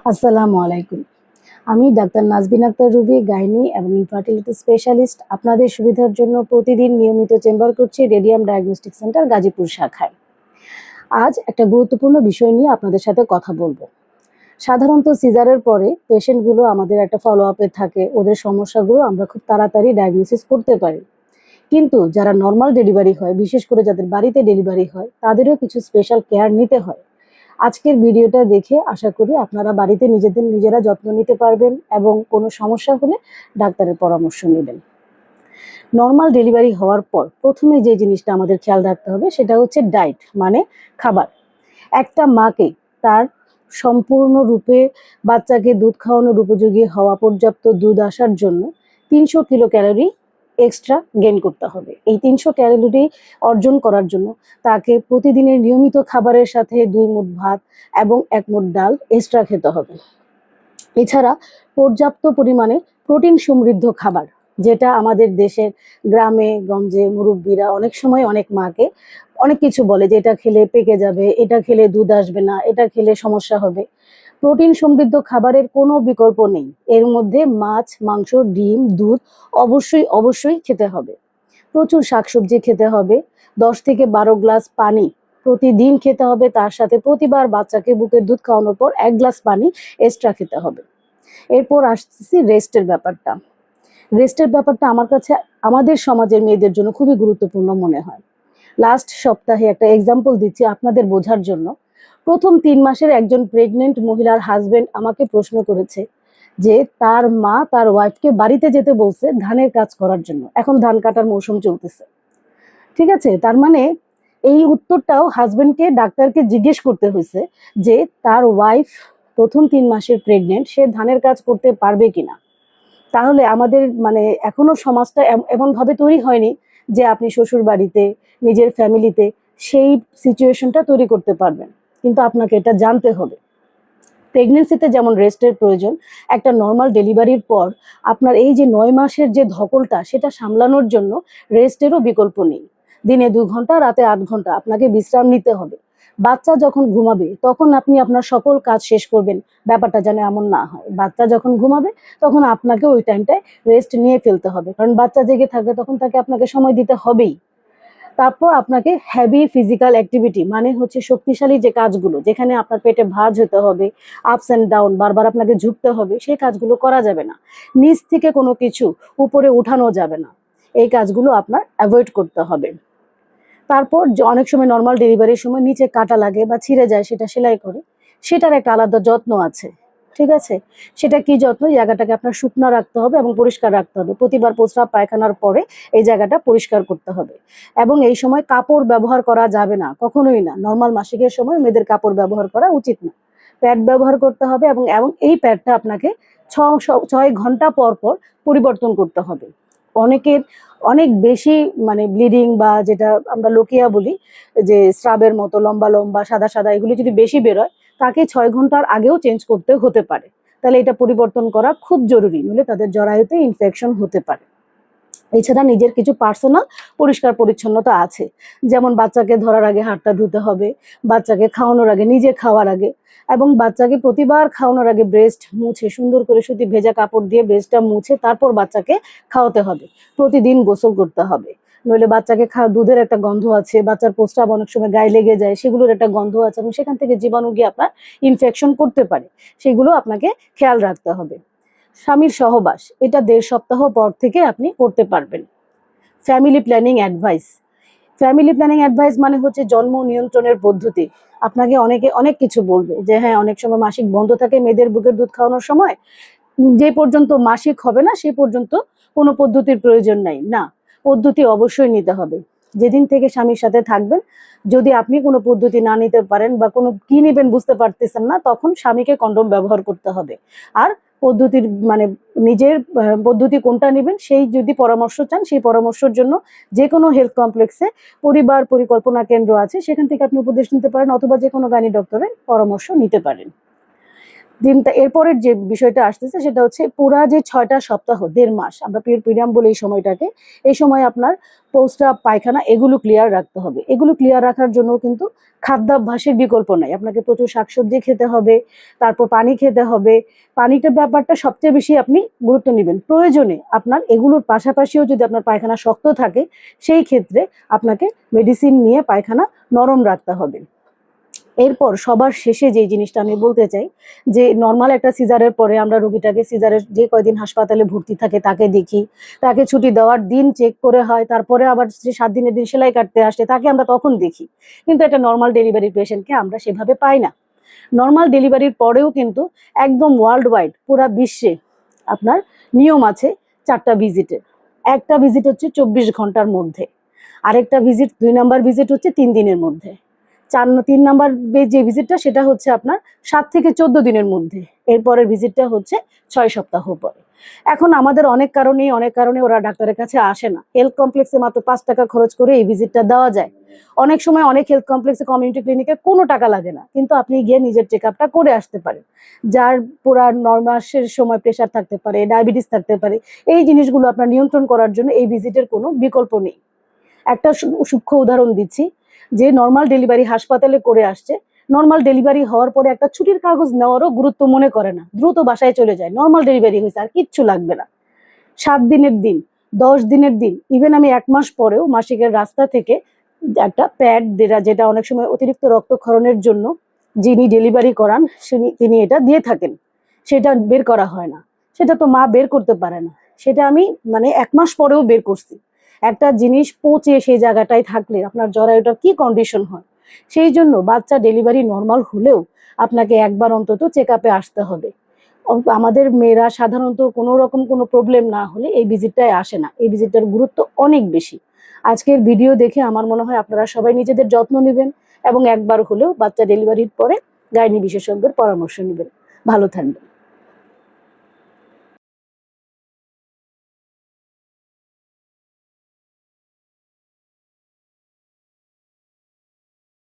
আসসালামু আলাইকুম। আমি doctor Nazbin Akter Ruby, gynae এবং ইনফার্টিলিটি স্পেশালিস্ট। আপনাদের সুবিধার জন্য প্রতিদিন নিয়মিত চেম্বার করছি রেডিয়াম ডায়াগনস্টিক সেন্টার গাজীপুর শাখায়। আজ একটা গুরুত্বপূর্ণ বিষয় নিয়ে আপনাদের সাথে কথা বলবো। সাধারণত সিজারের পরে পেশেন্টগুলো আমাদের একটা ফলো আপে থাকে, ওদের সমস্যাগুলো আমরা খুব তাড়াতাড়ি ডায়াগনোসিস করতে পারি। কিন্তু যারা নর্মাল ডেলিভারি হয়, বিশেষ করে যাদের বাড়িতে ডেলিভারি হয়, তাদেরও কিছু স্পেশাল কেয়ার নিতে হয়। আজকের ভিডিওটা দেখে আশা করি আপনারা বাড়িতে নিজেরা যত্ন নিতে পারবেন এবং কোনো সমস্যা হলে ডাক্তারের পরামর্শ নেবেন। নর্মাল ডেলিভারি হওয়ার পর প্রথমে যে জিনিসটা আমাদের খেয়াল রাখতে হবে সেটা হচ্ছে ডায়েট, মানে খাবার। একটা মাকে তার সম্পূর্ণরূপে বাচ্চাকে দুধ খাওয়ানোর উপযোগী হওয়া, পর্যাপ্ত দুধ আসার জন্য ৩০০ কিলো ক্যালোরি এক্সট্রা গেইন করতে হবে। এই ৩০০ ক্যালোরি অর্জন করার জন্য তাকে প্রতিদিনের নিয়মিত খাবারের সাথে ২ মুঠ ভাত এবং ১ মুঠ ডাল এক্সট্রা খেতে হবে। এছাড়া পর্যাপ্ত পরিমাণে প্রোটিন সমৃদ্ধ খাবার, যেটা আমাদের দেশের গ্রামে গঞ্জে মুরব্বীরা অনেক সময় অনেক মাকে অনেক কিছু বলে যে এটা খেলে পেকে যাবে, এটা খেলে দুধ আসবে না, এটা খেলে সমস্যা হবে। প্রোটিন সমৃদ্ধ খাবারের কোনো বিকল্প নেই। এর মধ্যে মাছ, মাংস, ডিম, দুধ অবশ্যই খেতে হবে। প্রচুর শাকসবজি খেতে হবে। ১০ থেকে ১২ গ্লাস পানি প্রতিদিন খেতে হবে। তার সাথে প্রতিবার বাচ্চাকে বুকের দুধ খাওয়ানোর পর ১ গ্লাস পানি এক্সট্রা খেতে হবে। এরপর আসতেছি রেস্টের ব্যাপারটা আমার কাছে আমাদের সমাজের মেয়েদের জন্য খুবই গুরুত্বপূর্ণ মনে হয়। লাস্ট সপ্তাহে একটা এক্সাম্পল দিচ্ছি আপনাদের বোঝার জন্য। প্রথম ৩ মাসের একজন প্রেগনেন্ট মহিলার হাজবেন্ড আমাকে প্রশ্ন করেছে যে তার মা তার ওয়াইফকে বাড়িতে যেতে বলছে ধানের কাজ করার জন্য। এখন ধান কাটার মৌসুম চলতেছে, ঠিক আছে? তার মানে এই উত্তরটাও হাজবেন্ডকে ডাক্তারকে জিজ্ঞেস করতে হয়েছে যে তার ওয়াইফ প্রথম ৩ মাসের প্রেগনেন্ট, সে ধানের কাজ করতে পারবে কিনা। তাহলে আমাদের মানে এখনো সমাজটা এমনভাবে তৈরি হয়নি যে আপনি শ্বশুর বাড়িতে নিজের ফ্যামিলিতে সেই সিচুয়েশনটা তৈরি করতে পারবেন। কিন্তু আপনাকে এটা জানতে হবে। প্রেগনেন্সিতে যেমন রেস্টের প্রয়োজন, একটা নর্মাল ডেলিভারির পর আপনার এই যে ৯ মাসের যে ধকলটা, সেটা সামলানোর জন্য রেস্টেরও বিকল্প নেই। দিনে ২ ঘন্টা, রাতে ৮ ঘন্টা আপনাকে বিশ্রাম নিতে হবে। বাচ্চা যখন ঘুমাবে তখন আপনি আপনার সকল কাজ শেষ করবেন, ব্যাপারটা যেন এমন না হয়। বাচ্চা যখন ঘুমাবে তখন আপনাকে ওই টাইমটায় রেস্ট নিয়ে ফেলতে হবে, কারণ বাচ্চা জেগে থাকবে, তখন তাকে আপনাকে সময় দিতে হবেই। তারপর আপনাকে হেভি ফিজিক্যাল অ্যাক্টিভিটি, মানে হচ্ছে শক্তিশালী যে কাজগুলো, যেখানে আপনার পেটে ভাঁজ হতে হবে, আপস অ্যান্ড ডাউন বারবার আপনাকে ঝুঁকতে হবে, সেই কাজগুলো করা যাবে না। নিচ থেকে কোনো কিছু উপরে উঠানো যাবে না। এই কাজগুলো আপনার অ্যাভয়েড করতে হবে। তারপর যে অনেক সময় নর্মাল ডেলিভারির সময় নিচে কাটা লাগে বা ছিঁড়ে যায়, সেটা সেলাই করে, সেটার একটা আলাদা যত্ন আছে, ঠিক আছে? সেটা কি যত্ন? জায়গাটাকে আপনার শুকনো রাখতে হবে এবং পরিষ্কার রাখতে হবে। প্রতিবার প্রস্রাব পায়খানার পরে এই জায়গাটা পরিষ্কার করতে হবে। এবং এই সময় কাপড় ব্যবহার করা যাবে না, কখনোই না। নর্মাল মাসিকের সময় মেয়েদের কাপড় ব্যবহার করা উচিত না। প্যাড ব্যবহার করতে হবে এবং এবং এই প্যাডটা আপনাকে ৬ ঘন্টা পর পর পরিবর্তন করতে হবে। অনেকের অনেক বেশি মানে ব্লিডিং বা যেটা আমরা লোকিয়া বলি, যে স্রাবের মতো লম্বা লম্বা সাদা সাদা, এগুলো যদি বেশি বেরোয়, তাকে ৬ ঘন্টার আগেও চেঞ্জ করতে হতে পারে। তাহলে এটা পরিবর্তন করা খুব জরুরি, নইলে তাদের জরায়ুতে ইনফেকশন হতে পারে। এছাড়া নিজের কিছু পার্সোনাল পরিষ্কার পরিচ্ছন্নতা আছে, যেমন বাচ্চাকে ধরার আগে হাতটা ধুতে হবে, বাচ্চাকে খাওয়ানোর আগে, নিজে খাওয়ার আগে, এবং বাচ্চাকে প্রতিবার খাওয়ানোর আগে ব্রেস্ট মুছে সুন্দর করে সুতি ভেজা কাপড় দিয়ে ব্রেস্টটা মুছে তারপর বাচ্চাকে খাওয়াতে হবে। প্রতিদিন গোসল করতে হবে, নইলে বাচ্চাকে দুধের একটা গন্ধ আছে, বাচ্চার প্রস্রাব অনেক সময় গায়ে লেগে যায়, সেগুলোর একটা গন্ধ আছে এবং সেখান থেকে জীবাণু গিয়ে আপনার ইনফেকশন করতে পারে। সেগুলো আপনাকে খেয়াল রাখতে হবে। স্বামীর সহবাস, এটা ১.৫ সপ্তাহ পর থেকে আপনি করতে পারবেন। ফ্যামিলি প্ল্যানিং অ্যাডভাইস মানে হচ্ছে জন্ম নিয়ন্ত্রণের পদ্ধতি। আপনাকে অনেকে অনেক কিছু বলবে যে হ্যাঁ, অনেক সময় মাসিক বন্ধ থাকে মেয়েদের বুকের দুধ খাওয়ানোর সময়, যে পর্যন্ত মাসিক হবে না সে পর্যন্ত কোনো পদ্ধতির প্রয়োজন নাই। না, পদ্ধতি অবশ্যই নিতে হবে। যেদিন থেকে স্বামীর সাথে থাকবেন, যদি আপনি কোনো পদ্ধতি না নিতে পারেন বা কোনো কি নেবেন বুঝতে পারতেছেন না, তখন স্বামীকে কন্ডোম ব্যবহার করতে হবে। আর পদ্ধতির মানে নিজের পদ্ধতি কোনটা নেবেন সেই যদি পরামর্শ চান, সেই পরামর্শের জন্য যে কোনো হেলথ কমপ্লেক্সে পরিবার পরিকল্পনা কেন্দ্র আছে, সেখান থেকে আপনি উপদেশ নিতে পারেন, অথবা যে কোনো গাইনি ডক্টরের পরামর্শ নিতে পারেন। দিনটা এরপরের যে বিষয়টা আসতেছে সেটা হচ্ছে পুরা যে 6টা সপ্তাহ 1.5 মাস আমরা পিরিয়ড বলে এই সময়টাকে, এই সময় আপনার প্রস্রাব পায়খানা এগুলো ক্লিয়ার রাখতে হবে। এগুলো ক্লিয়ার রাখার জন্য কিন্তু খাদ্যাভ্যাসের বিকল্প নাই। আপনাকে প্রচুর শাকসবজি খেতে হবে, তারপর পানি খেতে হবে। পানিটার ব্যাপারটা সবচেয়ে বেশি আপনি গুরুত্ব নেবেন। প্রয়োজনে আপনার এগুলোর পাশাপাশিও যদি আপনার পায়খানা শক্ত থাকে সেই ক্ষেত্রে আপনাকে মেডিসিন নিয়ে পায়খানা নরম রাখতে হবে। এরপর সবার শেষে যে জিনিসটা আমি বলতে চাই যে নর্মাল একটা সিজারের পরে আমরা রোগীটাকে সিজারের যে কয়দিন হাসপাতালে ভর্তি থাকে তাকে দেখি, তাকে ছুটি দেওয়ার দিন চেক করে হয়, তারপরে আবার যে 7 দিনের দিন সেলাই কাটতে আসে তাকে আমরা তখন দেখি। কিন্তু একটা নর্মাল ডেলিভারি পেশেন্টকে আমরা সেভাবে পাই না। নর্মাল ডেলিভারির পরেও কিন্তু একদম ওয়ার্ল্ড ওয়াইড পুরা বিশ্বে আপনার নিয়ম আছে 4টা ভিজিটের। একটা ভিজিট হচ্ছে 24 ঘন্টার মধ্যে, আরেকটা ভিজিট 2 নাম্বার ভিজিট হচ্ছে 3 দিনের মধ্যে, 3 নাম্বার যে ভিজিটটা সেটা হচ্ছে আপনার 7 থেকে 14 দিনের মধ্যে, এরপরের ভিজিটটা হচ্ছে 6 সপ্তাহ পরে। এখন আমাদের অনেক কারণে ওরা ডাক্তারের কাছে আসে না। হেলথ কমপ্লেক্সে মাত্র 5 টাকা খরচ করে এই ভিজিটটা দেওয়া যায়। অনেক সময় অনেক হেলথ কমপ্লেক্সে কমিউনিটি ক্লিনিকে কোনো টাকা লাগে না, কিন্তু আপনি গিয়ে নিজের চেক আপটা করে আসতে পারেন। যার পুরা 9 মাসের সময় প্রেশার থাকতে পারে, ডায়াবেটিস থাকতে পারে, এই জিনিসগুলো আপনার নিয়ন্ত্রণ করার জন্য এই ভিজিটের কোনো বিকল্প নেই। একটা সূক্ষ্ম উদাহরণ দিচ্ছি, যে নর্মাল ডেলিভারি হাসপাতালে করে আসছে, নর্মাল ডেলিভারি হওয়ার পরে একটা ছুটির কাগজ নেওয়ারও গুরুত্ব মনে করে না, দ্রুত বাসায় চলে যায়, নর্মাল ডেলিভারি হয়েছে আর কিচ্ছু লাগবে না। 7 দিনের দিন, 10 দিনের দিন, ইভেন আমি 1 মাস পরেও মাসিকের রাস্তা থেকে একটা প্যাড যেটা অনেক সময় অতিরিক্ত রক্তক্ষরণের জন্য যিনি ডেলিভারি করান তিনি এটা দিয়ে থাকেন, সেটা বের করা হয় না। সেটা তো মা বের করতে পারে না, সেটা আমি 1 মাস পরেও বের করছি। একটা জিনিস পচে সেই জায়গাটায় থাকলে আপনার জরায়ুটার কি কন্ডিশন হয়। সেই জন্য বাচ্চা ডেলিভারি নর্মাল হলেও আপনাকে একবার অন্তত চেক আপে আসতে হবে। আমাদের মেয়েরা সাধারণত কোনো রকম কোনো প্রবলেম না হলে এই ভিজিটটায় আসে না, এই ভিজিটটার গুরুত্ব অনেক বেশি। আজকের ভিডিও দেখে আমার মনে হয় আপনারা সবাই নিজেদের যত্ন নেবেন এবং একবার হলেও বাচ্চা ডেলিভারির পরে গাইনি বিশেষজ্ঞের পরামর্শ নেবেন। ভালো থাকবেন।